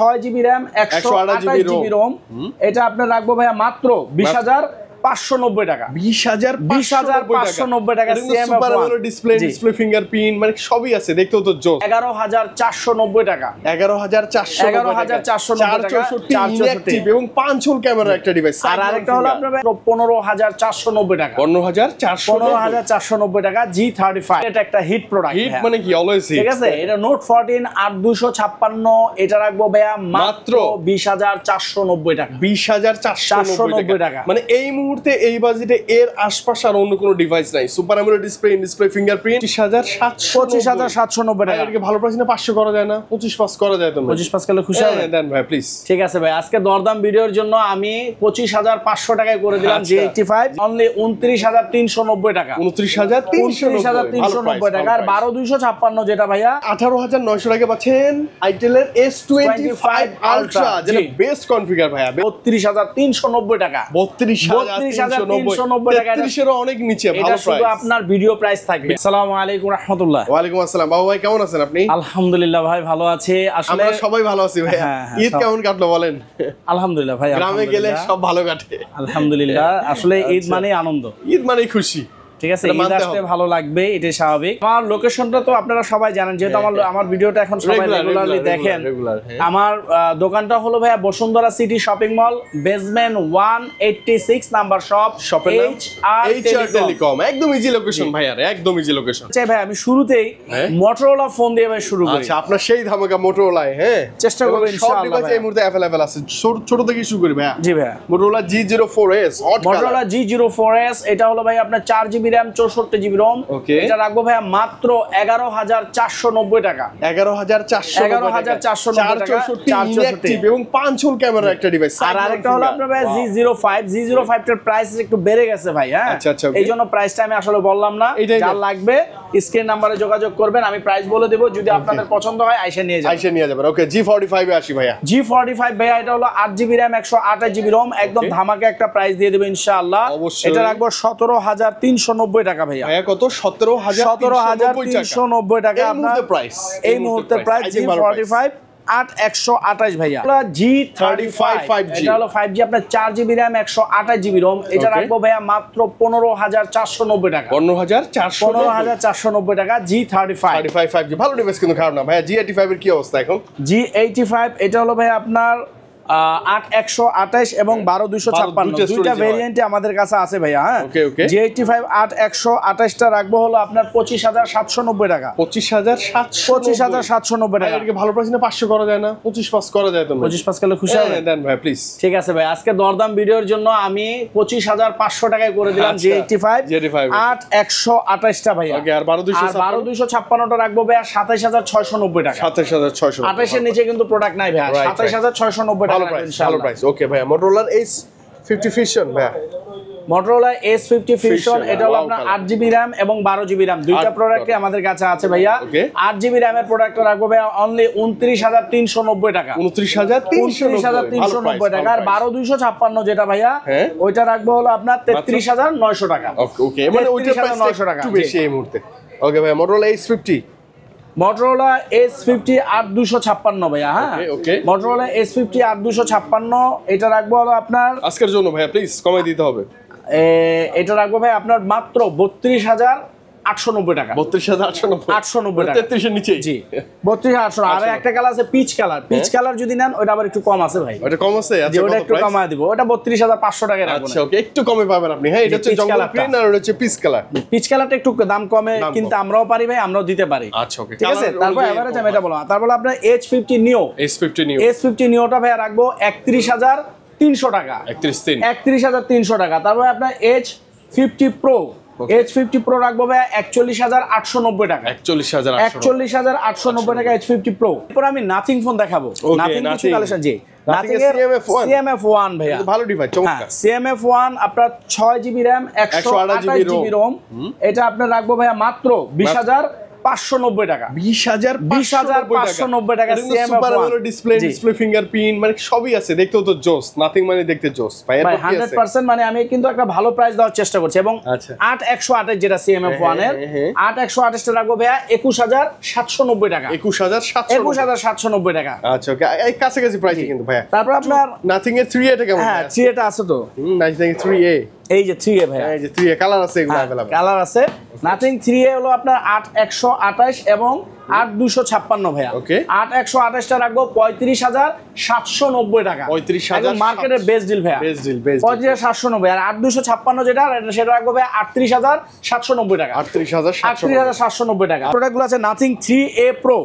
6GB RAM 128GB ROM এটা আপনার রাখবো ভাইয়া মাত্র 20,590 টাকা। 20,590 টাকা। সুপার আমোলেড ডিসপ্লে ফিঙ্গারপ্রিন্ট মানে সবই আছে, দেখতেও তো জোস। 11,490 টাকা। 11,490 টাকা ইনঅ্যাকটিভ এবং 5 হোল ক্যামেরা একটা ডিভাইস। আর আরেকটা হলো আপনার 15,490 টাকা। 15,490 টাকা G35। এটা একটা হিট প্রোডাক্ট। হিট মানে কি অলওয়েজ হিট। ঠিক আছে, এটা নোট 14 8256 এটা রাখবো ভাইয়া মাত্র 20,490 টাকা। 20,490 টাকা। মানে এই মুহূর্তে এই বাজেটে এর আশপাশ আর অন্য কোনো ডিভাইস নাই। সুপার আমোলেড ডিসপ্লে ফিঙ্গারপ্রিন্ট 25,790 টাকা। এটাকে ভালো প্রাইস না 500 করা যায় না? 25 করা যায় তো? 25 করলে খুশি হবে? দেন ভাই প্লিজ। ঠিক আছে ভাই, আজকে দরদাম ভিডিওর জন্য আমি 25,500 টাকায় করে দিলাম G85 অনলি 29,390 টাকা। 29,390 টাকা। আর 12,256 যেটা ভাইয়া 18,900 টাকা পাচ্ছেন আইটেলের S25 আলট্রা, যেটা বেস্ট কনফিগার ভাইয়া। 32,390 টাকা। 32,390 টাকা। 33 অনেক নিচে, ভালো প্রাইস। শুধু আপনার ভিডিও প্রাইস থাকবে। আসসালামু আলাইকুম রাহমাতুল্লাহ। ওয়া আলাইকুম আসসালাম। বাবু ভাই কেমন আছেন আপনি? আলহামদুলিল্লাহ ভাই ভালো আছি। আসলে আমরা সবাই ভালো আছি ভাই। ঈদ কেমন কাটলো বলেন? আলহামদুলিল্লাহ ভাই, গ্রামে গেলে সব ভালো কাটে আলহামদুলিল্লাহ। আসলে ঈদ মানে আনন্দ, ঈদ মানে খুশি। ঠিক আছে, ঈদ আসতে ভালো লাগবে, এটাই স্বাভাবিক। আমার লোকেশনটা তো আপনারা সবাই জানেন, যেহেতু আমার ভিডিওটা এখন সবাই রেগুলারলি দেখেন। আমার দোকানটা হলো ভাইয়া Bashundhara city shopping mall, basement 186 number shop, HR telecom. একদম ইজি লোকেশন ভাই, আর একদম ইজি লোকেশন। আচ্ছা ভাই, আমি শুরুতেই মোটরোলা ফোন দিয়ে ভাই শুরু করি। আচ্ছা, আপনার সেই ধামাকা মোটরোলা। হ্যাঁ, চেষ্টা করব ইনশাআল্লাহ। সব ডিভাইস এই মুহূর্তে अवेलेबल আছে। ছোট থেকে শুরু করি ভাই। জি ভাই, Motorola G04s hot colour. Motorola G04s এটা হলো ভাই আপনার 4GB RAM 64GB ROM। এটা রাখবো ভাইয়া মাত্র 11,490 টাকা। 11,490 টাকা ইনঅ্যাকটিভ এবং 5 হোল ক্যামেরা একটা ডিভাইস। আর আরেকটা হলো আপনার ভাই G05 এর প্রাইস একটু বেড়ে গেছে ভাই। হ্যাঁ, আচ্ছা, এইজন্য প্রাইসটা আমি আসলে বললাম না। যার লাগবে স্ক্রিন নাম্বারে যোগাযোগ করবেন, আমি প্রাইস বলে দেব। যদি আপনাদের পছন্দ হয় আইসা নিয়ে যাবেন। ওকে, G45 এ আসি ভাইয়া। G45 ভাইয়া এটা হলো 8GB RAM 128GB ROM, একদম ধামাকা একটা প্রাইস দিয়ে দেব ইনশাআল্লাহ। এটা রাখবো 17,390 টাকা ভাইয়া। কত? 17,390 টাকা আপনার প্রাইস, এই মুহূর্তে প্রাইস। G45 8128 ভাইয়া। G35 এটা হলো 5G আপনার 4GB RAM 128GB ROM। এটা রাখবো ভাইয়া মাত্র 15,490 টাকা। 15,490 টাকা G35 5G ভালো ডিভাইস, কিন্তু খারাপ না ভাইয়া। G85 এর কি অবস্থা এখন? G85 এটা হলো ভাইয়া আপনার 8128 এবং 12,256 দুইটা ভেরিয়েন্টে আমাদের কাছে আছে ভাইয়া। হ্যাঁ, G85 8128 টা রাখবো হলো আপনার 25,790 টাকা। 25,790 টাকা। এটাকে ভালো প্রাইস না 500 করা যায় না? 25 করা যায় তো? 25 করলে খুশি হবে? দেন ভাই প্লিজ। ঠিক আছে ভাই, আজকে দরদাম ভিডিওর জন্য আমি 25,500 টাকায় করে দিলাম G85 8128 টা ভাইয়া। ওকে, আর 12,256 টা রাখবো ভাইয়া 27,690 টাকা। 27,690। 28 এর নিচে কিন্তু প্রোডাক্ট নাই ভাইয়া। 27,690 টাকা। ভালো প্রাইস। ওকে ভাইয়া, মোটরোলা S50 Fusion ভাইয়া। মোটরোলা S50 Fusion এটা হলো আপনার 8GB RAM এবং 12GB RAM দুইটা প্রোডাক্টই আমাদের কাছে আছে ভাইয়া। 8GB RAM এর প্রোডাক্টটা রাখবো ভাইয়া অনলি 29,390 টাকা। 29,390 টাকা। আর 12,256 যেটা ভাইয়া ওইটা রাখবো হলো আপনার 33,900 টাকা। ওকে, মানে ওইটা প্রাইস 900 টাকা একটু বেশি এই মুহূর্তে। ওকে ভাইয়া, মোটরোলা S50 8256 ভাইয়া। হ্যাঁ, মোটরোলা S50 8256 এটা রাখবো হলো আপনার আজকের জন্য ভাইয়া, প্লিজ কমাই দিতে হবে। এটা রাখবো ভাই আপনার মাত্র 32,890 টাকা। 32,890 টাকা, 33 এর নিচে। জি, 32,800। আর একটা কালার আছে পিচ কালার যদি নেন ওটা আবার একটু কম আছে ভাই। ওটা কম আছে? আচ্ছা, ওটা একটু কমায় দিব। ওটা 32,500 টাকা রাখবো। আচ্ছা, ওকে, একটু কমে পাবেন আপনি। হ্যাঁ, এটা হচ্ছে জঙ্গল গ্রিন আর ওটা হচ্ছে পিচ কালার। পিচ কালারটা একটু দাম কমে, কিন্তু আমরাও পারি ভাই, আমরাও দিতে পারি। আচ্ছা, ওকে, ঠিক আছে। তারপর এভারেজ আমি এটা বললাম। তারপর আপনার H50 নিওটা ভাই রাখবো 31,300 টাকা। 31,300 টাকা। তারপর আপনার H50 Pro রাখবো ভাই 41,890 টাকা। 41,890 টাকা H50 Pro। এরপর আমি নাথিং ফোন দেখাবো। নাথিং কিছু কালেকশন। জি, নাথিং এর CMF1 ভাইয়া, ভালো ডিভাইস, চমৎকার। CMF1 আপনার 6GB RAM 128GB ROM। এটা আপনার রাখবো ভাইয়া মাত্র 590 টাকা। 20,590 টাকা সুপার আমোলেড ডিসপ্লে ফিঙ্গারপ্রিন্ট মানে সবই আছে, দেখতেও তো জোস, নাথিং মানে দেখতে জোস ভাই। ভাই 100% মানে আমি কিন্তু একটা ভালো প্রাইস দেওয়ার চেষ্টা করছি। এবং 8128 যেটা CMF1 এর 8128 টা রাখবো ভাইয়া 21790 টাকা। 21790 টাকা। আচ্ছা ওকে, এই কাছাকাছি প্রাইসে কিন্তু ভাইয়া। তারপর আপনার নাথিং এর 3A টা কেমন? হ্যাঁ 3A টা আছে তো, নাথিং 3A, এই যে 3A ভাইয়া, এই যে 3A কালার আছে, এগুলো अवेलेबल কালার আছে। নাথিং 3A হলো আপনার 8128 এবং 8256 ভাইয়া। 8128 টা রাখবো 35790 টাকা। 35,000 মার্কেটের বেস্ট ডিল ভাইয়া, বেস্ট ডিল 35790। আর 8256 যেটা সেটা রাখবো ভাইয়া 38790 টাকা। 38,790 টাকা। প্রোডাক্টগুলো আছে nothing 3A Pro,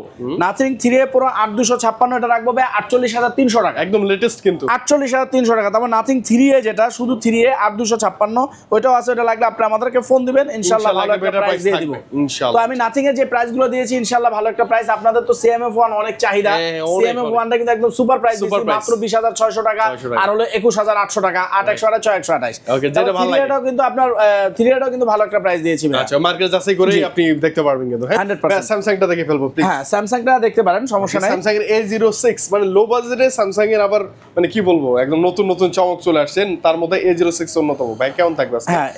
nothing 3A Pro 8256 এটা রাখবো ভাইয়া 48300 টাকা। একদম লেটেস্ট কিন্তু 48300 টাকা। তারপর নাথিং 3A যেটা শুধু 3A 8256 ওইটাও আছে, ওটা লাগলে আপনি আমাদেরকে ফোন দিবেন, ইনশাআল্লাহ ভালো একটা প্রাইস দিয়ে দিব ইনশাআল্লাহ। তো আমি নাথিং এর যে প্রাইসগুলো দিয়েছি ইনশাআল্লাহ ভালো একটা প্রাইস। আপনাদের তো CMF1 অনেক চাহিদা, CMF1 টা কিন্তু একদম সুপার প্রাইস দিয়েছি মাত্র 20600 টাকা, আর হলো 21800 টাকা, 8128 6128। ওকে, যেটা ভালো লাগে। এটাও কিন্তু আপনার 3A টাও কিন্তু ভালো একটা প্রাইস দিয়েছি। আচ্ছা, মার্কেট যাচাই করে আপনি দেখতে পারবেন কিন্তু। হ্যাঁ 100%। স্যামসাংটা দেখে ফেলবো প্লিজ। হ্যাঁ স্যামসাংটা দেখতে পারেন, সমস্যা নাই। স্যামসাং এর A06 মানে লো বাজেটে স্যামসাং এর আবার মানে কি বলবো একদম নতুন নতুন চমক চলে আসছেন, তার মধ্যে A06 অন্যতম। ভাই কেমন থাকবে আজকে? হ্যাঁ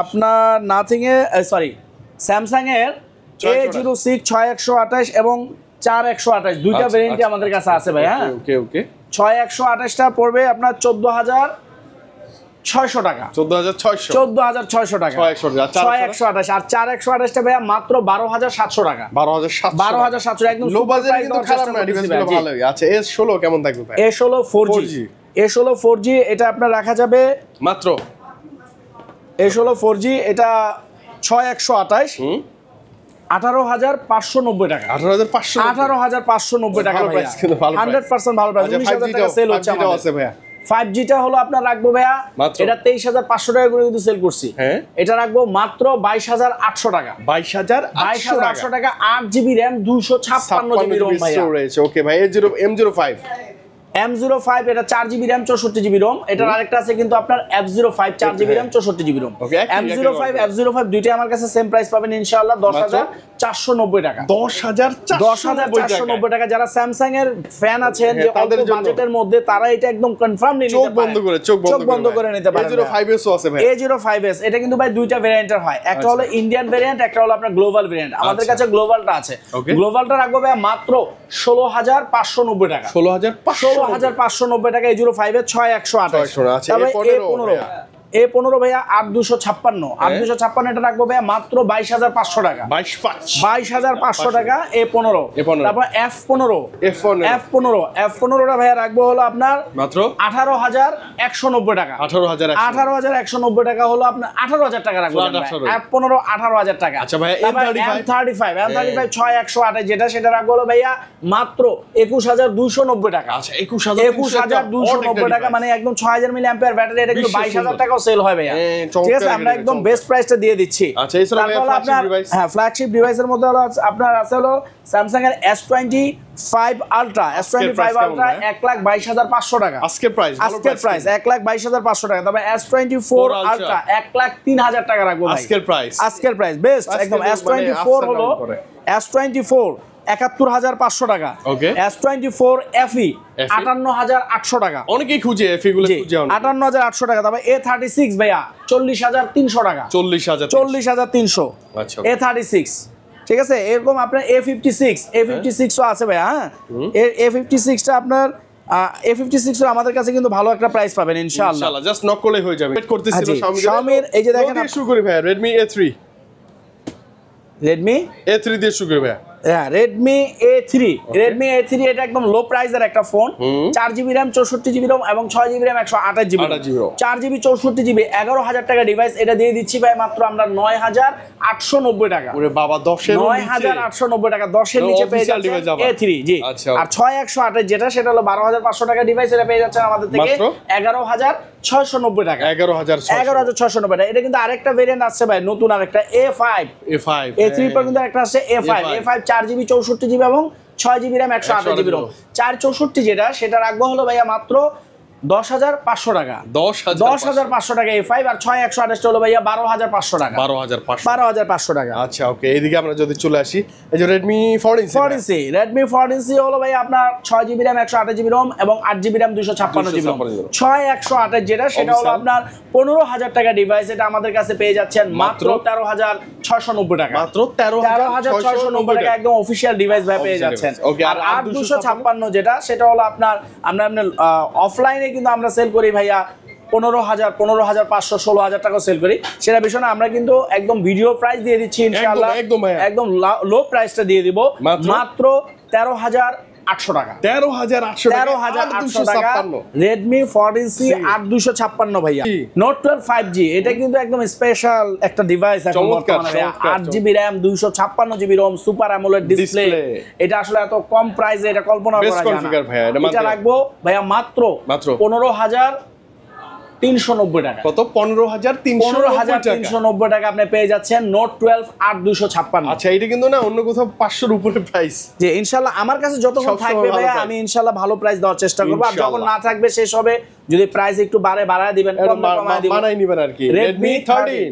আপনার নাথিং এ সরি স্যামসাং এর A06 6128 এবং 4128 দুইটা ভেরিয়েন্টই আমাদের কাছে আছে ভাই। হ্যাঁ ওকে ওকে, 6128 টা পড়বে আপনার 14600 টাকা। 14600 টাকা 6128। আর 4128 টা ভাইয়া মাত্র 12700 টাকা। 12700 একদম লো বাজেট কিন্তু খারাপ না, ডিভাইসগুলো ভালোই। আচ্ছা A16 কেমন থাকবে ভাই? A16 4G, A16 4G এটা আপনার রাখা যাবে মাত্র A16 4G এটা 6128 18590 টাকা। 18590 টাকা ভাই, 100% ভালো প্রাইস। 19000 টাকা সেল হচ্ছে আমাদের ভাইয়া। 5G টা হলো আপনার রাখবো ভাইয়া, এটা 23500 টাকা করে কিন্তু সেল করছি। এটা রাখবো মাত্র 22800 টাকা। 22800 টাকা 8GB RAM 256GB ROM ভাইয়া। ওকে ভাই, M05 এটা 4GB RAM 64GB ROM। এটার আরেকটা আছে কিন্তু আপনার F05 4GB RAM 64GB ROM। F05 দুইটাই আমার কাছে সেম প্রাইস পাবেন ইনশাআল্লাহ 10490 টাকা। 10490 টাকা। যারা স্যামসাং এর ফ্যান আছেন যে অল্প বাজেটের মধ্যে, তারা এটা একদম কনফার্ম নিতে পারেন, চোখ বন্ধ করে নিতে পারেন। A05s ও আছে ভাই। A05s এটা কিন্তু ভাই দুইটা ভেরিয়েন্টের হয়, একটা হলো ইন্ডিয়ান ভেরিয়েন্ট, একটা হলো আপনার গ্লোবাল ভেরিয়েন্ট। আমাদের কাছে গ্লোবালটা আছে। গ্লোবালটা রাখবো ভাই মাত্র 16590 টাকা। 16590 টাকা। A05 এর 6128। তারপর A15 ভাইয়া 8256 এটা রাখবো ভাইয়া মাত্র 22500 টাকা। 22500 টাকা A15। তারপর F15 টা ভাইয়া রাখবো হলো আপনার মাত্র 18190 টাকা। 18190 টাকা হলো আপনার 18000 টাকা রাখবো F15 18000 টাকা। আচ্ছা ভাই M35 6128 যেটা সেটা রাখবো হলো ভাইয়া মাত্র 21290 টাকা। আচ্ছা 21290 টাকা, মানে একদম 6000 মিলি অ্যাম্পিয়ার ব্যাটারি। এটা কিন্তু 22000 টাকা সেল হয় ভাইয়া। ঠিক আছে, আমরা একদম বেস্ট প্রাইসটা দিয়ে দিচ্ছি। আচ্ছা এছাড়া ফ্ল্যাগশিপ ডিভাইস, হ্যাঁ ফ্ল্যাগশিপ ডিভাইসের মধ্যে হলো আপনার আছে হলো স্যামসাং এর S25 Ultra 1,22,500 টাকা আজকের প্রাইস 1,22,500 টাকা। তবে S24 Ultra 1,03,000 টাকা রাখবো ভাই আজকের প্রাইস বেস্ট একদম। S24 হলো S24 71500 টাকা। S24 FE 58800 টাকা। অনেকেই খুঁজে FE গুলো খুঁজে 58800 টাকা। তবে A36 ভাইয়া 40300 টাকা। 40300 আচ্ছা A36। ঠিক আছে, এরকম আপনার A56 ও আছে ভাইয়া। হ্যাঁ A56 টা আপনার A56 এর আমাদের কাছে কিন্তু ভালো একটা প্রাইস পাবেন ইনশাআল্লাহ। জাস্ট নক করলে হয়ে যাবে। ওয়েট করতেছিল Xiaomi এই যে দেখেন শুরু করি ভাইয়া Redmi A3 দিয়ে শুরু করি ভাইয়া। হ্যাঁ Redmi A3 এটা একদম লো প্রাইসের একটা phone. 4GB RAM 64GB ROM এবং 6GB RAM 128GB ROM। 4GB 64GB 11000 টাকা ডিভাইস। এটা দিয়ে দিচ্ছি ভাই মাত্র আমরা 9890 টাকা। ওরে বাবা 10 এর 9890 টাকা 10 এর নিচে পেয়ে যাচ্ছেন A3 জি। আর 6128 যেটা সেটা হলো 12500 টাকা ডিভাইস। এটা পেয়ে যাচ্ছেন আমাদের থেকে 11690 টাকা। 11690 টাকা। এটা কিন্তু আরেকটা ভেরিয়েন্ট আছে ভাই, নতুন আরেকটা A5 A3 পর কিন্তু একটা আছে A5 4GB 64GB এবং 6GB RAM 128GB ROM। 464 যেটা সেটা রাখবো হলো ভাইয়া মাত্র 10,500 টাকা। 10,500 টাকা A5 আর 6128 হলো ভাইয়া 12,500 টাকা। 12,500 টাকা। আচ্ছা ওকে, এদিকে আমরা যদি চলে আসি, এই যে Redmi 14C। Redmi 14C হলো ভাই আপনার 6GB RAM 128GB ROM এবং 8GB RAM 256GB ROM। 6128 যেটা সেটা হলো আপনার 15,000 টাকা ডিভাইস। এটা আমাদের কাছে পেয়ে যাচ্ছেন মাত্র 13,690 টাকা। মাত্র 13,690 টাকা একদম অফিশিয়াল ডিভাইস ভাই পেয়ে যাচ্ছেন। আর 8256 যেটা সেটা হলো আপনার আমরা অফলাইনে কিন্তু আমরা সেল করি ভাইয়া 15,000, 15,500, 16,000 টাকা সেল করি। সেটা বিষয় না, আমরা কিন্তু একদম ভিডিও প্রাইস দিয়ে দিচ্ছি ইনশাআল্লাহ। একদম লো প্রাইসটা দিয়ে দিব মাত্র 13,800 টাকা। 13,800 টাকা Redmi 14C 8256 ভাইয়া। Note 12 5G এটা কিন্তু একদম স্পেশাল একটা ডিভাইস এখন বর্তমানে। 8GB RAM 256GB ROM super AMOLED display. এটা আসলে এত কম প্রাইসে এটা কল্পনা করা যায় না। এটা রাখবো ভাইয়া মাত্র 15,390 টাকা। কত? 15,390 টাকা আপনি পেয়ে যাচ্ছেন Note 12 8256। আচ্ছা এটা কিন্তু না অন্য কোথাও 500 এর উপরে প্রাইস। যে ইনশাআল্লাহ আমার কাছে যতক্ষণ থাকবে ভাইয়া আমি ইনশাআল্লাহ ভালো প্রাইস দেওয়ার চেষ্টা করব। আর যখন না থাকবে শেষ হবে, যদি প্রাইস একটু বাড়ায় দিবেন, কমায় দিবেন, বানাই নিবেন আর কি।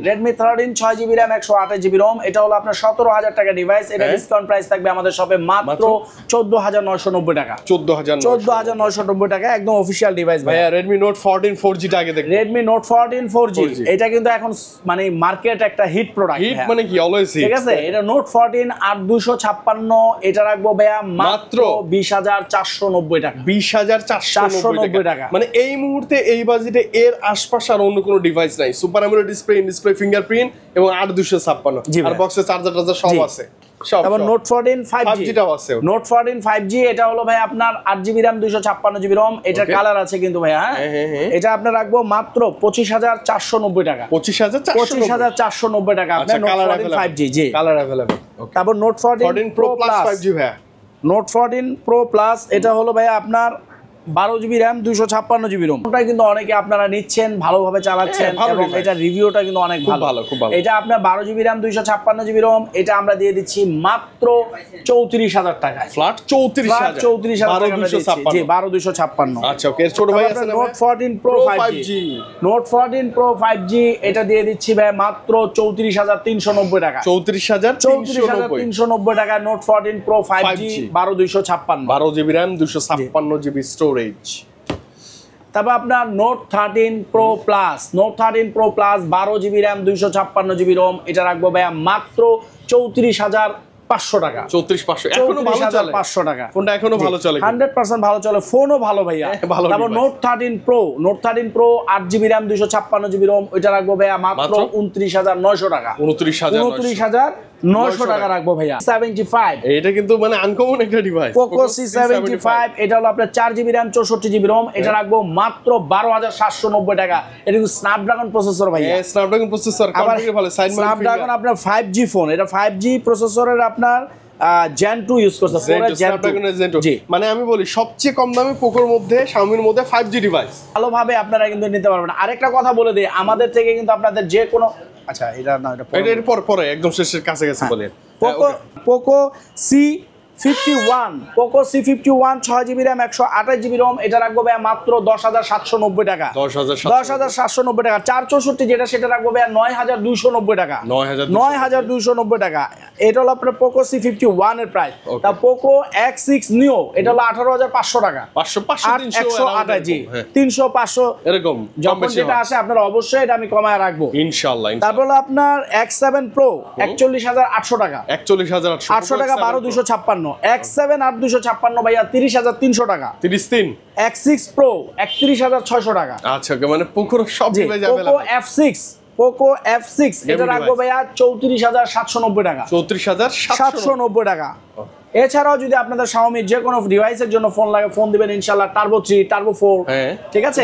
Redmi 13 6GB RAM 128GB ROM এটা হলো আপনার 17,000 টাকা ডিভাইস। এটা ডিসকাউন্ট প্রাইস থাকবে আমাদের শপে মাত্র 14,990 টাকা। 14,990 টাকা একদম অফিশিয়াল ডিভাইস ভাইয়া। Redmi Note 14 4G টা আগে দেখুন। Redmi Note 14 4G এটা কিন্তু এখন মানে মার্কেট একটা হিট প্রোডাক্ট। হিট মানে কি? Always hit. ঠিক আছে, এটা Note 14 8256 এটা রাখবো ভাইয়া মাত্র 20,490 টাকা। 20,490 টাকা। মানে এই মুহূর্তে এই বাজেটে এর আশপাশ আর অন্য কোনো ডিভাইস নাই। Super AMOLED display, in display fingerprint এবং 8256 আর বক্সে চার্জার সব আছে। তারপর Note 14 5G টাও আছে। Note 14 5G এটা হলো ভাই আপনার 8GB RAM 256GB ROM। এটা কালার আছে কিন্তু ভাই। হ্যাঁ এটা আপনার রাখবো মাত্র 25,490 টাকা। 25,490 টাকা আপনার Note 14 5G। জি কালার अवेलेबल। তারপর Note 14 Pro Plus 5G ভাই। Note 14 Pro Plus এটা হলো ভাই আপনার 12GB RAM 256GB ROM। ওটা কিন্তু অনেকে আপনারা নিচ্ছেন, ভালোভাবে চালাচ্ছেন এবং এটা রিভিউটা কিন্তু অনেক ভালো। এটা আপনার 12GB RAM 256GB ROM এটা আমরা দিয়ে দিচ্ছি মাত্র 34,000 টাকায়। ফ্ল্যাট 34,000 টাকা দিচ্ছি। জি 12,256। আচ্ছা ওকে, ছোট ভাই আছে না Note 14 Pro 5G। Note 14 Pro 5G এটা দিয়ে দিচ্ছি ভাই মাত্র 34,390 টাকা। 34,390 টাকা Note 14 Pro 5G 12,256। 12GB RAM 256GB storage. তারপর আপনার Note 13 Pro Plus 12GB RAM 256GB ROM এটা রাখবো ভাইয়া মাত্র 34,500 টাকা। 34,500 এখনো ভালো চলে। 500 টাকা। ফোনটা এখনো ভালো চলে, 100% ভালো চলে, ফোনও ভালো ভাইয়া। তারপর Note 13 Pro 8GB RAM 256GB ROM এটা রাখবো ভাইয়া মাত্র 29,900 টাকা। 29,900 টাকা রাখবো ভাইয়া। 75 এটা কিন্তু মানে আনকমন একটা ডিভাইস। Poco C75 এটা হলো আপনার 4GB RAM 64GB ROM এটা রাখবো মাত্র 12,790 টাকা। এটা কিন্তু স্ন্যাপড্রাগন প্রসেসর ভাইয়া। স্ন্যাপড্রাগন প্রসেসর কমপ্লিটলি ভালো। স্ন্যাপড্রাগন আপনার 5G ফোন, এটা 5G প্রসেসরের আপনার Gen 2 ইউজ করছে। মানে আমি বলি সবচেয়ে কম দামে পোকোর মধ্যে, Xiaomi এর মধ্যে 5G ডিভাইস ভালোভাবে আপনারা কিন্তু নিতে পারবেন। আরেকটা কথা বলে দেই, আমাদের থেকে কিন্তু আপনাদের যে কোনো আচ্ছা এটা না, এটা এর পরে একদম শেষের কাছে বলেন। Poco C51 6GB RAM 128GB ROM এটা রাখবো ভাই মাত্র 10,790 টাকা। 10,790 টাকা। 464 যেটা সেটা রাখবো ভাই 9,290 টাকা। 9,290 টাকা। এটা হলো আপনার Poco C51 এর প্রাইস। তা Poco X6 Neo এটা হলো 18,500 টাকা। 300 500 এরকম যখন যেটা আসে আপনারা অবশ্যই এটা আমি কমায় রাখবো ইনশাআল্লাহ। তারপর হলো আপনার X7 Pro 41,800 টাকা। 41,800 টাকা 12,256। X7 8256 ভাইয়া 30,300 টাকা। 33 X6 Pro 31,600 টাকা। আচ্ছা মানে পোকোর সব ডিভাইস अवेलेबल। Poco F6 এটা রাখবো ভাইয়া 34,790 টাকা। 34,790 টাকা। এছাড়াও যদি আপনাদের Xiaomi যে কোনো ডিভাইসের জন্য ফোন লাগে, ফোন দিবেন ইনশাআল্লাহ। Turbo 3 Turbo 4 ঠিক আছে,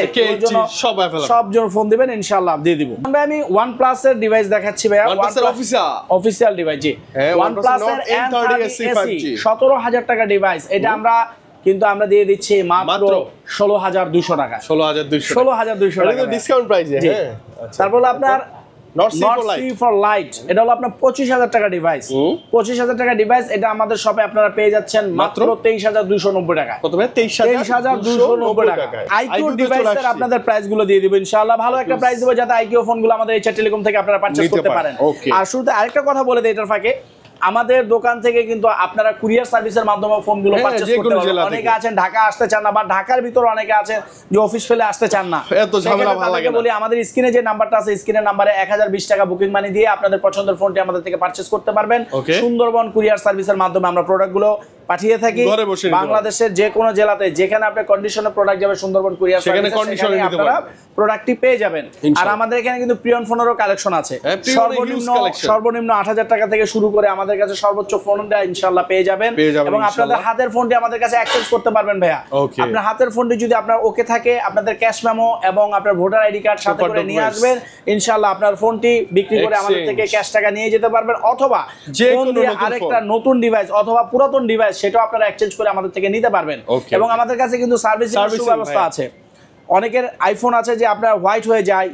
সব জন্য ফোন দিবেন ইনশাআল্লাহ দিয়ে দিব। আমি OnePlus এর ডিভাইস দেখাচ্ছি ভাইয়া। OnePlus এর অফিশিয়াল ডিভাইস। জি OnePlus এর N30 17,000 টাকা ডিভাইস এটা আমরা দিয়ে দিচ্ছি মাত্র 16,200 টাকা। 16,200 টাকা ডিসকাউন্ট প্রাইসে। তারপর আপনার নট সি ফর লাইট, এটা হলো আপনার 25000 টাকা ডিভাইস। 25000 টাকা ডিভাইস, এটা আমাদের শপে আপনারা পেয়ে যাচ্ছেন মাত্র 23290 টাকা। কত ভাই? 23290 টাকা। আইকিউ ডিভাইসের আপনাদের প্রাইস গুলো দিয়ে দিব ইনশাআল্লাহ। ভালো একটা প্রাইস দেব যাতে আইকিউ ফোনগুলো আমাদের এইচআর টেলিকম থেকে আপনারা পারচেজ করতে পারেন। আর শুরুতে আরেকটা কথা বলে দেই এটার ফাঁকে, আমাদের দোকান থেকে কিন্তু আপনারা কুরিয়ার সার্ভিসের মাধ্যমে ফোনগুলো পারচেজ করতে পারবেন। অনেকে আছেন ঢাকা আসতে চান না, বা ঢাকার ভিতর অনেকে আছেন যে অফিস ফেলে আসতে চান না, এত ঝামেলা ভালো লাগে না। বলি আমাদের স্ক্রিনে যে নাম্বারটা আছে, স্ক্রিনের নাম্বারে 1020 টাকা বুকিং মানি দিয়ে আপনাদের পছন্দের ফোনটি আমাদের থেকে পারচেজ করতে পারবেন। সুন্দরবন কুরিয়ার সার্ভিসের মাধ্যমে আমরা প্রোডাক্টগুলো পাঠিয়ে থাকি বাংলাদেশের যে কোনো জেলাতে, যেখানে আপনি কন্ডিশনের প্রোডাক্ট যাবে সুন্দরবন কুরিয়ার সার্ভিসে, সেখানে আপনারা প্রোডাক্টটি পেয়ে যাবেন। আর আমাদের এখানে কিন্তু প্রিয়ন ফোনেরও কালেকশন আছে। সর্বনিম্ন 8000 টাকা থেকে শুরু করে আমাদের কাছে সর্বোচ্চ ফোনটা ইনশাআল্লাহ পেয়ে যাবেন। এবং আপনাদের হাতের ফোনটি আমাদের কাছে এক্সচেঞ্জ করতে পারবেন ভাইয়া। আপনার হাতের ফোনটি যদি আপনার ওকে থাকে, আপনাদের ক্যাশ মেমো এবং আপনার ভোটার আইডি কার্ড সাথে করে নিয়ে আসবেন, ইনশাআল্লাহ আপনার ফোনটি বিক্রি করে আমাদের থেকে ক্যাশ টাকা নিয়ে যেতে পারবেন। অথবা ফোন দিয়ে আরেকটা নতুন ডিভাইস অথবা পুরাতন ডিভাইস সেটাও আপনারা এক্সচেঞ্জ করে আমাদের থেকে নিতে পারবেন। এবং আমাদের কাছে কিন্তু সার্ভিসিং ব্যবস্থা আছে। অনেকের আইফোন আছে যে আপনার হোয়াইট হয়ে যায়,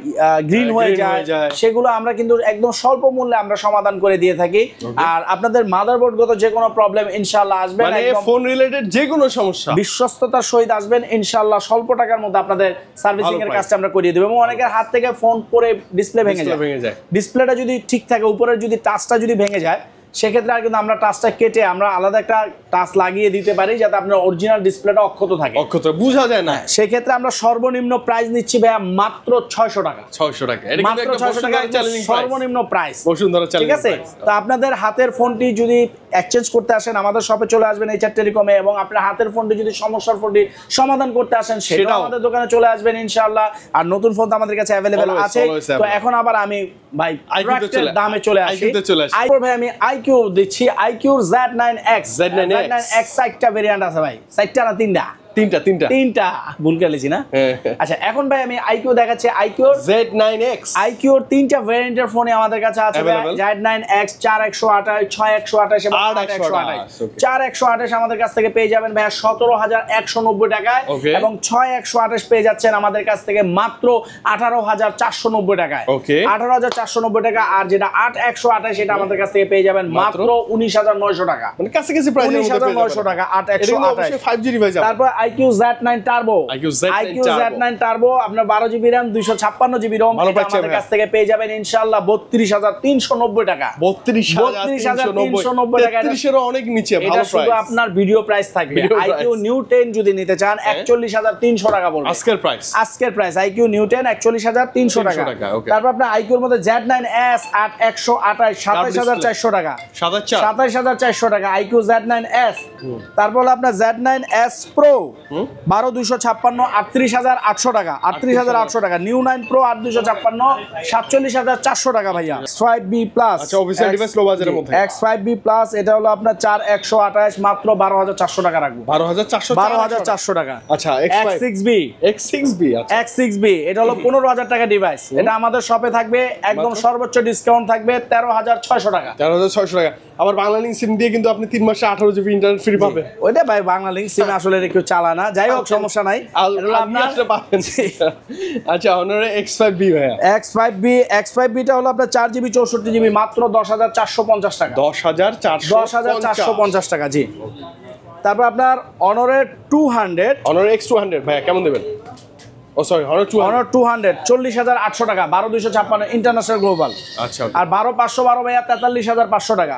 গ্রিন হয়ে যায়, সেগুলো আমরা কিন্তু একদম স্বল্প মূল্যে আমরা সমাধান করে দিয়ে থাকি। আর আপনাদের মাদারবোর্ডগত যে কোনো প্রবলেম ইনশাআল্লাহ আসবেন, মানে ফোন রিলেটেড যে কোনো সমস্যা বিশ্বস্ততার সহিত আসবেন ইনশাআল্লাহ। স্বল্প টাকার মধ্যে আপনাদের সার্ভিসিং এর কাজটা আমরা করিয়ে দেব। এবং অনেকের হাত থেকে ফোন পরে ডিসপ্লে ভেঙে যায়, ডিসপ্লেটা যদি ঠিক থাকে, উপরের যদি টাচটা যদি ভেঙে যায়, সেক্ষেত্রে আর কিন্তু আমরা টাচটা কেটে আমরা আলাদা একটা টাচ লাগিয়ে দিতে পারি যাতে আপনার অরিজিনাল ডিসপ্লেটা অক্ষত থাকে, অক্ষত বোঝা যায় না। সেক্ষেত্রে আমরা সর্বনিম্ন প্রাইস নিচ্ছি ভাইয়া মাত্র 600 টাকা। 600 টাকা, এটা মাত্র 600 টাকা সর্বনিম্ন প্রাইস। বসুন্ধরা চ্যালেঞ্জ, ঠিক আছে? তো আপনাদের হাতের ফোনটি যদি এক্সচেঞ্জ করতে আসেন, আমাদের শপে চলে আসবেন এইচআর টেলিকমে, এবং আপনার হাতের ফোনটি যদি সমস্যার ফোনটি সমাধান করতে আসেন, সেটাও আমাদের দোকানে চলে আসবেন ইনশাআল্লাহ। আর নতুন ফোন তো আমাদের কাছে अवेलेबल আছে। তো এখন আবার আমি ভাই প্রোডাক্টের দামে চলে আসি। আইকিউ ভাই আমি আইকিউ দিচ্ছি, আইকিউ Z9X। Z9X 4টা ভেরিয়েন্ট আছে ভাই, 4টা না 3টা? তিনটা ভুল করেছি না? আচ্ছা, এখন ভাই আমি আইকিউ দেখাচ্ছি। আইকিউ Z9X, আইকিউর 3টা ভেরিয়েন্টের ফোনে আমাদের কাছে আছে। Z9X 4128, 6128 এবং 8128। 4128 আমাদের কাছ থেকে পেয়ে যাবেন ভাইয়া 17190 টাকায়, এবং 6128 পেয়ে যাচ্ছেন আমাদের কাছ থেকে মাত্র 18490 টাকায়। 18490 টাকা। আর যেটা 8128 এটা আমাদের কাছ থেকে পেয়ে যাবেন মাত্র 19900 টাকা, মানে কাছাকাছি প্রাইস 19900 টাকা 8128। 5G device. তারপর IQ Z9 turbo, IQ Z9 turbo আপনার 12GB RAM 256GB ROM আমাদের কাছ থেকে পেয়ে যাবেন ইনশাআল্লাহ 32390 টাকা। 32390 টাকা, 33 এর অনেক নিচে, ভালো প্রাইস। শুধু আপনার ভিডিও প্রাইস থাকবে। আইকিউ নিউ 10 যদি নিতে চান 41300 টাকা বলবেন আজকের প্রাইস। আইকিউ নিউ 10 41300 টাকা। তারপর আপনার আইকিউর মধ্যে Z9S 8128 27400 টাকা, 27400 টাকা আইকিউ Z9S। তারপর আপনার Z9S Pro 12256 38800 টাকা, 38800 টাকা। নিউ 9 Pro 8256 47400 টাকা ভাইয়া। X5B Plus, আচ্ছা অফিশিয়াল ডিভাইস লো বাজারের মধ্যে। X5B Plus এটা হলো আপনার 4128 মাত্র 12400 টাকা রাখবো। 12400 টাকা। আচ্ছা X6B, আচ্ছা X6B এটা হলো 15000 টাকা ডিভাইস। এটা আমাদের শপে থাকবে একদম সর্বোচ্চ ডিসকাউন্ট থাকবে 13600 টাকা। 13600 টাকা। আবার বাংলা লিংক সিম দিয়ে কিন্তু আপনি 3 মাসে 18 জিবি ইন্টারনেট ফ্রি পাবেন। ওইটা ভাই বাংলা লিংক সিম আসলে কেউ চালায় না, যাই হোক সমস্যা নাই। আচ্ছা Honor X5B ভাইয়া। X5B টা হলো আপনার 4GB 64GB মাত্র 10450 টাকা। 10450 টাকা জি। তারপর আপনার Honor 200, Honor X200 ভাইয়া কেমন দেবেন? ও সরি Honor 200 40800 টাকা, 12256 ইন্টারন্যাশনাল গ্লোবাল। আচ্ছা। আর 12512 ভাইয়া 43500 টাকা।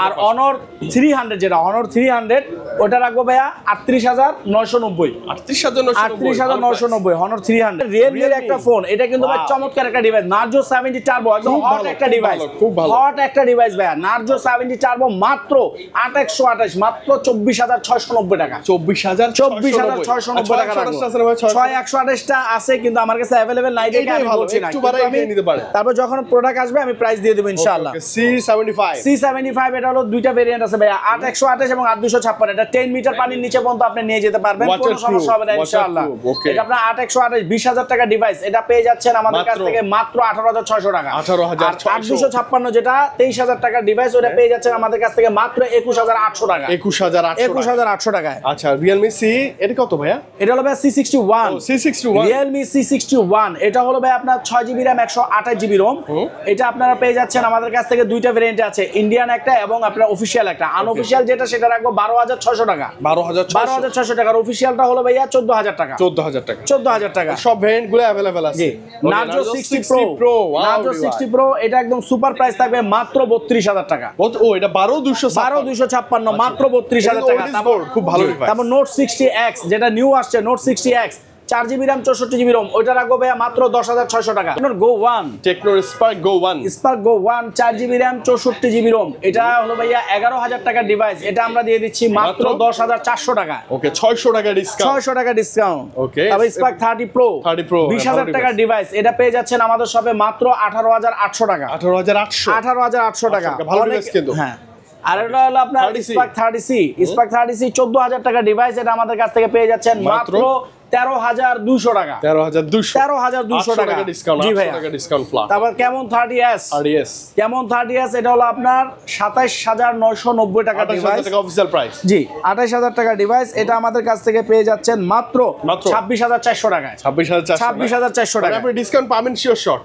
আর Honor 300 যেটা Honor 300 ওটা রাখবো ভাইয়া 38990। 38990 Honor 300। Realme এর একটা ফোন, এটা কিন্তু ভাই চমৎকার একটা ডিভাইস। Narzo 70 টার্বো একদম হট একটা ডিভাইস, হট একটা ডিভাইস ভাইয়া। Narzo 70 টার্বো মাত্র 8128 মাত্র 24690 টাকা। 24690 টাকা রাখবো। 6128 টা আছে কিন্তু আমার কাছে अवेलेबल নাই দেখে আমি বলছি না, একটু বাড়াই নিতে পারেন। তারপর যখন প্রোডাক্ট আসবে আমি প্রাইস দিয়ে দেব ইনশাআল্লাহ। C75 এটা হলো দুইটা ভেরিয়েন্ট আছে ভাইয়া, 8128 এবং 8256। এটা 10 মিটার পানির নিচে পর্যন্ত আপনি নিয়ে যেতে পারবেন, কোনো সমস্যা হবে না ইনশাআল্লাহ। এটা আপনার 8128 20000 টাকা ডিভাইস, এটা পেয়ে যাচ্ছেন আমাদের কাছ থেকে মাত্র 18600 টাকা। 8256 যেটা 23000 টাকার ডিভাইস, ওটা পেয়ে যাচ্ছেন আমাদের কাছ থেকে মাত্র 21800 টাকা। 21800 টাকায়। আচ্ছা Realme C এটা কত ভাইয়া? এটা হলো ভাইয়া C61। Realme C61 এটা হলো ভাই আপনার 6GB RAM 128GB ROM। এটা আপনারা পেয়ে যাচ্ছেন আমাদের কাছ থেকে দুইটা ভেরিয়েন্ট আছে, ইন্ডিয়ান একটা এবং আপনার অফিশিয়াল একটা। আনঅফিশিয়াল যেটা সেটা রাখবো 12600 টাকা। 12600 টাকার অফিশিয়ালটা হলো ভাইয়া 14000 টাকা। 14000 টাকা সব ভেরিয়েন্ট গুলো अवेलेबल আছে। Narzo 60 Pro Narzo 60 Pro এটা একদম সুপার প্রাইস থাকবে মাত্র 32000 টাকা। ও এটা 12256 মাত্র 32000 টাকা। খুব ভালো ডিভাইস। তারপর Note 60X যেটা নিউ আসছে, Note 60X 4GB RAM 64GB ROM ওইটা রাখবো ভাইয়া মাত্র 10600 টাকা। Go 1 Tecno Spark Go 1 Spark Go 1 4GB RAM 64GB ROM এটা হলো ভাইয়া 11000 টাকার ডিভাইস, এটা আমরা দিয়ে দিচ্ছি মাত্র 10400 টাকা। ওকে 600 টাকা ডিসকাউন্ট। 600 টাকা ডিসকাউন্ট। ওকে তারপর Spark 30 Pro 20000 টাকার ডিভাইস, এটা পেয়ে যাচ্ছেন আমাদের শপে মাত্র 18800 টাকা। 18800 টাকা ভালো ডিভাইস কিন্তু। হ্যাঁ, আর এটা হলো আপনার Spark 30C 14000 টাকা ডিভাইস, এটা আমাদের কাছ থেকে পেয়ে যাচ্ছেন মাত্র 13200 টাকা। 13200 টাকা ডিসকাউন্ট। জি ভাই ডিসকাউন্ট প্লাস। তারপর কেমন 30S কেমন 30S এটা হলো আপনার 27990 টাকা ডিভাইস, অফিশিয়াল প্রাইস। জি 28000 টাকা ডিভাইস, এটা আমাদের কাছ থেকে পেয়ে যাচ্ছেন মাত্র 26400 টাকায়। 26400 টাকা আপনি ডিসকাউন্ট পাবেন sure shot.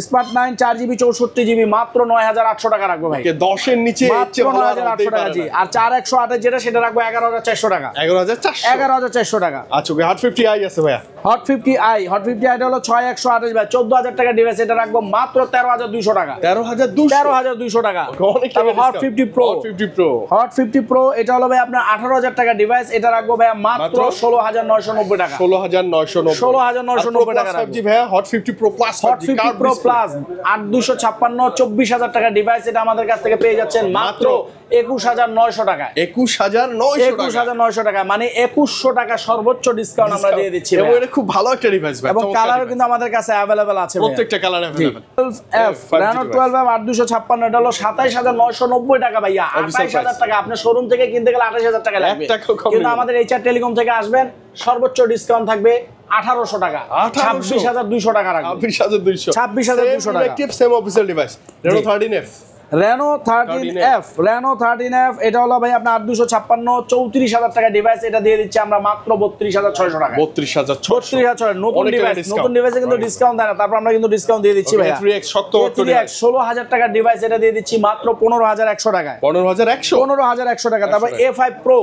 Smart 9 4GB 64GB মাত্র 9800 টাকা রাখবো ভাই। 10 এর নিচে মাত্র 9800 টাকা। জি আর 4128 যেটা সেটা রাখবো 11400 টাকা। 11400 টাকা। আচ্ছা ওকে হট 50i আছে ভাইয়া। হট 50i এটা হলো 6128 ভাই, 14000 টাকা ডিভাইস, এটা রাখবো মাত্র 13200 টাকা। 13200 টাকা। তারপর হট 50 প্রো এটা হলো ভাই আপনার 18000 টাকা ডিভাইস, এটা রাখবো ভাই মাত্র 16990 টাকা। 16990 টাকা রাখবো। জি ভাইয়া hot 50 pro plus. Hot 50 pro plus 8256 24000 টাকা ডিভাইস, এটা আমাদের কাছ থেকে পেয়ে যাচ্ছেন মাত্র 21900 টাকা। 21900 টাকা মানে 2100 টাকা সর্বোচ্চ ডিসকাউন্ট আমরা দিয়ে দিচ্ছি এবং এটা খুব ভালো একটা ডিভাইস ভাই। এবং কালারও কিন্তু আমাদের কাছে अवेलेबल আছে, প্রত্যেকটা কালার अवेलेबल। Reno 12F 8256 এটা হলো 27990 টাকা ভাইয়া। 28000 টাকা আপনি শোরুম থেকে কিনতে গেলে 28000 টাকা লাগবে, কিন্তু আমাদের এইচআর টেলিকম থেকে আসবেন সর্বোচ্চ ডিসকাউন্ট থাকবে 1800 টাকা। 26200 টাকা রাখবেন। 26200 টাকা। Same official device Reno 13F Reno 13F এটা হলো ভাই আপনার 8256 34000 টাকা ডিভাইস, এটা দিয়ে দিচ্ছি আমরা মাত্র 32600 টাকা। 32600 নতুন ডিভাইসে কিন্তু ডিসকাউন্ট দেয় না, তারপর আমরা কিন্তু ডিসকাউন্ট দিয়ে দিচ্ছি ভাই। 16000 টাকার ডিভাইস, এটা দিয়ে দিচ্ছি মাত্র 15100 টাকা। 15100 টাকা। তারপর A5 Pro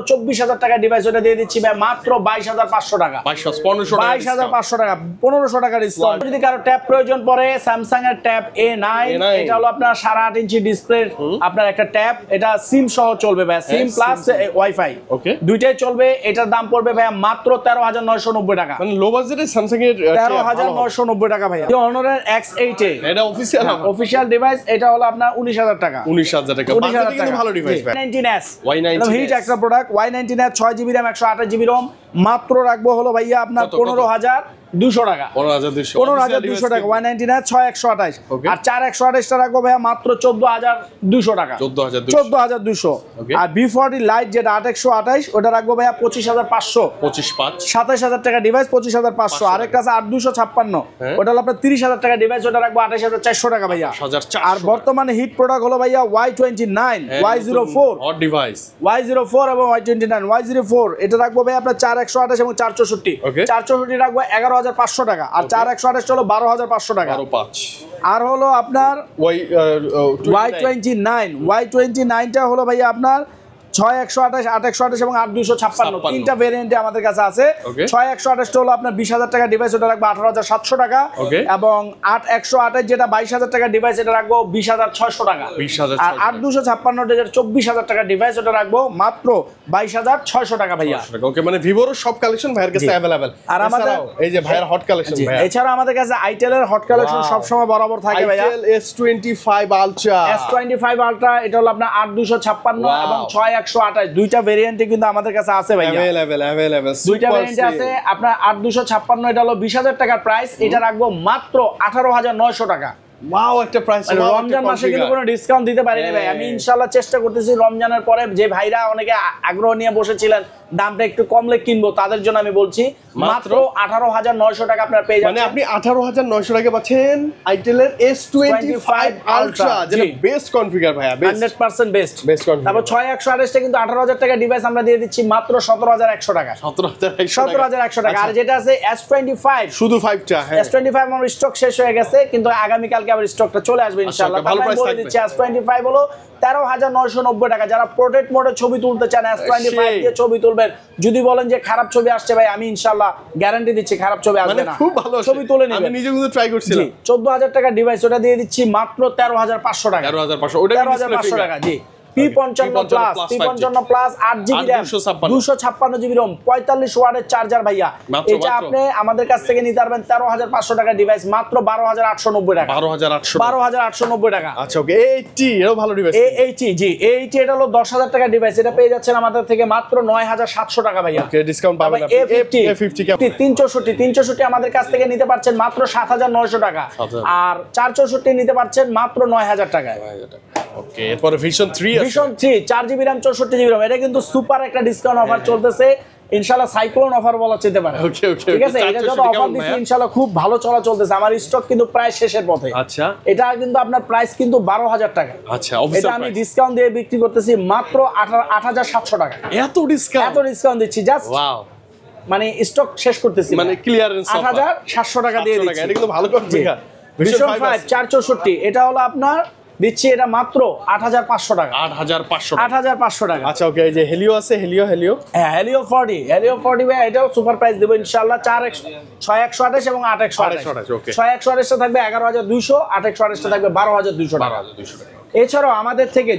24000 টাকা ডিভাইস, এটা দিয়ে দিচ্ছি ভাই মাত্র 22500 টাকা। 22500 টাকা 1500 টাকা ডিসকাউন্ট। যদি কারো ট্যাব প্রয়োজন পড়ে স্যামসাং এর ট্যাব A9 এটা হলো আপনার 8.5 ইঞ্চি ডিসপ্লে আপনার একটা ট্যাব, এটা সিম সহ চলবে ভাই, সিম প্লাস ওয়াইফাই দুইটাই চলবে। এটার দাম পড়বে ভাই মাত্র 13990 টাকা। মানে লো বাজেটে স্যামসাং এর 13990 টাকা ভাই। Honor এর X8 এটা অফিশিয়াল ডিভাইস, এটা হলো আপনার 19000 টাকা। 19000 টাকা বাজেটে কিন্তু ভালো ডিভাইস ভাই। Y19s Y19s হিট একটা product. Y19s 6GB RAM 128GB ROM মাত্র রাখবো হলো ভাইয়া আপনার 15200 টাকা। 15200 টাকা। Y19s 6128 আর 4128 টা রাখবো ভাইয়া মাত্র 14200 টাকা। 14200। আর B40 লাইট যেটা 8128 ওটা রাখবো ভাইয়া 25500। 27000 টাকা ডিভাইস 25500। আরেকটা আছে 8256 ওটা হলো আপনার 30000 টাকা ডিভাইস, ওটা রাখবো 28400 টাকা ভাইয়া। আর বর্তমানে হিট প্রোডাক্ট হলো ভাইয়া Y29 Y04 hot device. Y04 এবং Y29 Y04 এটা রাখবো ভাই আপনার 4128 এবং 464 464 রাখবো 11500 টাকা। আর 4128 হলো 12500 টাকা। আর হলো আপনার Y29 টা হলো ভাইয়া আপনার 6128 8128 এবং 8256 তিনটা ভেরিয়েন্টে আমাদের কাছে আছে। 6128 টা হলো আপনার 20000 টাকা ডিভাইস, ওটা রাখবো 18700 টাকা। এবং 8128 যেটা 22000 টাকা ডিভাইস, এটা রাখবো 20600 টাকা। আর 8256 যেটা 24000 টাকা ডিভাইস, ওটা রাখবো মাত্র 22600 টাকা ভাইয়া। ওকে মানে ভিভোর সব কালেকশন ভাইয়ের কাছে अवेलेबल। আর আমাদের এই যে ভাইয়ের হট কালেকশন ভাইয়া, এছাড়া আমাদের কাছে আইটেল এর হট কালেকশন সব সময় বরাবর থাকে ভাইয়া। আইটেল S25 Ultra এটা হলো আপনার 8256 এবং 6128 দুইটা ভেরিয়েন্টে কিন্তু আমাদের কাছে আছে ভাইয়া। अवेलेबल দুইটা ভেরিয়েন্টে আছে। আপনার 8256 এটা হলো 20000 টাকার প্রাইস, এটা রাখবো মাত্র 18900 টাকা। ওয়াও একটা প্রাইস, রমজান মাসে কিন্তু কোনো ডিসকাউন্ট দিতে পারিনি ভাই। আমি ইনশাআল্লাহ চেষ্টা করতেছি রমজানের পরে যে ভাইরা অনেকে আগ্রহ নিয়ে বসেছিলেন দামটা একটু কমলে কিনবো, তাদের জন্য আমি বলছি মাত্র 18,900 টাকা আপনারা পেয়ে যাচ্ছেন। মানে আপনি 18,900 টাকা পাচ্ছেন আইটেলের S25 আলট্রা, যেটা বেস্ট কনফিগার ভাইয়া, 100% বেস্ট কনফিগার। তারপর 6128 টা কিন্তু 18,000 টাকা ডিভাইস আমরা দিয়ে দিচ্ছি মাত্র 17,100 টাকা। 17,100 টাকা। আর যেটা আছে S25 শুধু 5টা, হ্যাঁ S25 আমার স্টক শেষ হয়ে গেছে, কিন্তু আগামী কালকে আবার স্টকটা চলে আসবে ইনশাআল্লাহ। ভালো তারপর প্রাইস বলে থাকবে। দিচ্ছি S25 হলো 13,990 টাকা। যারা পোর্ট্রেট মোডে ছবি তুলতে চান S25 দিয়ে ছবি তুলবেন, যদি বলেন যে খারাপ ছবি আসছে ভাই, আমি ইনশাআল্লাহ গ্যারান্টি দিচ্ছি খারাপ ছবি আসবে মানে না, খুব ভালো ছবি তুলে নেবেন। আমি নিজে কিন্তু ট্রাই করছিলাম। 14,000 টাকা ডিভাইস, ওটা দিয়ে দিচ্ছি মাত্র 13,500 টাকা। 13,500, ওটা 13,500 টাকা। জি P55 plus 8GB RAM 256 GB ROM 45 ওয়াটের চার্জার ভাইয়া। এটা আপনি আমাদের কাছ থেকে নিতে পারবেন 13,500 টাকা ডিভাইস মাত্র 12,890 টাকা। 12,890 টাকা। আচ্ছা ওকে, A80 এরও ভালো ডিভাইস। A80 জি A80 এটা হলো 10,000 টাকা ডিভাইস, এটা পেয়ে যাচ্ছেন আমাদের থেকে মাত্র 9,700 টাকা ভাইয়া। ওকে, ডিসকাউন্ট পাবেন আপনি। A50 364 আমাদের কাছ থেকে নিতে পারছেন মাত্র 7,900 টাকা। আর 464 নিতে পারছেন মাত্র 9,000 টাকা। ওকে, এরপরে vision 3 vision 3 4GB RAM 64GB ROM, এটা কিন্তু সুপার একটা ডিসকাউন্ট অফার চলতেছে ইনশাআল্লাহ, সাইক্লোন অফার বলা যেতে পারে। ওকে ওকে, ঠিক আছে, এটা যত অফার দিচ্ছি ইনশাআল্লাহ খুব ভালো চলতেছে। আমার স্টক কিন্তু প্রায় শেষের পথে। আচ্ছা, এটা কিন্তু আপনার প্রাইস কিন্তু 12,000 টাকা। আচ্ছা, এটা আমি ডিসকাউন্ট দিয়ে বিক্রি করতেছি মাত্র 8,700 টাকা। এত ডিসকাউন্ট দিচ্ছি জাস্ট, ওয়াও, মানে স্টক শেষ করতেছি, মানে ক্লিয়ারেন্স 8,700 টাকা দিয়ে দিচ্ছি। এটা কিন্তু ভালো কনফিগার। ভিশন 5 464 এটা হলো আপনার দিচ্ছি এটা মাত্র 8,500 টাকা। 8,500 টাকা। আচ্ছা ওকে, এই যে হেলিও আছে, হেলিও হ্যাঁ হেলিও 40 ভাই, এটাও সুপার প্রাইস দেব ইনশাআল্লাহ। 6128 এবং 8128। ওকে, 6128 টা থাকবে 11,200, 8128 টা থাকবে 12,200 টাকা। এছাড়াও আমাদের থেকে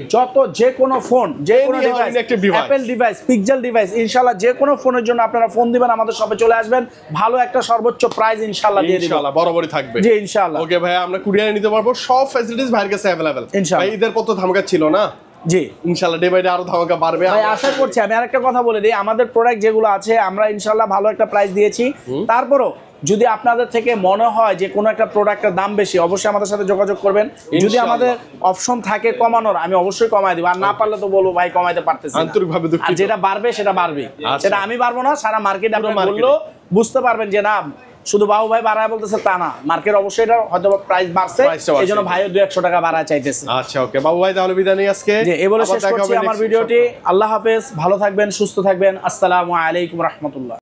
যে কোনো ফোন, যে কোনো device, Apple device, pixel device, ইনশাআল্লাহ যে কোনো ফোনের জন্য আপনারা ফোন দিবেন, আমাদের শপে চলে আসবেন, ভালো একটা সর্বোচ্চ প্রাইস ইনশাআল্লাহ দিয়ে দিব। ইনশাআল্লাহ বরাবরই থাকবে। জি ইনশাআল্লাহ। ওকে ভাই, আমরা কুরিয়ারে নিতে পারবো, সব ফ্যাসিলিটিস ভাইয়ের কাছে अवेलेबल। ভাই ঈদের পর তো ধামাকা ছিল না? জি ইনশাআল্লাহ ডে বাই ডে আরো ধামাকা বাড়বে ভাই, আশা করছি। আমি আরেকটা কথা বলে দিই, আমাদের প্রোডাক্ট যেগুলো আছে আমরা ইনশাআল্লাহ ভালো একটা প্রাইস দিয়েছি। তারপরও যদি আপনাদের থেকে মনে হয় যে কোনো একটা প্রোডাক্টের দাম বেশি, অবশ্যই আমাদের সাথে যোগাযোগ করবেন। যদি আমাদের অপশন থাকে কমানোর, আমি অবশ্যই কমায় দিব। আর না পারলে তো বলবো ভাই কমাইতে পারতেছি না। আন্তরিকভাবে দুঃখিত। আর যেটা বাড়বে সেটা বাড়বে, সেটা আমি পারবো না, সারা মার্কেট আপনি বললো বুঝতে পারবেন যে না শুধু বাবু ভাই বাড়ায় বলতেছে তা না, মার্কেট অবশ্যই এটা হয়তো প্রাইস বাড়ছে, এইজন্য ভাইও 200-100 টাকা বাড়ায় চাইতেছে। আচ্ছা ওকে বাবু ভাই, তাহলে বিদায় নেই আজকে। জি এই বলে শেষ করছি আমার ভিডিওটি। আল্লাহ হাফেজ, ভালো থাকবেন, সুস্থ থাকবেন। আসসালামু আলাইকুম রাহমাতুল্লাহ।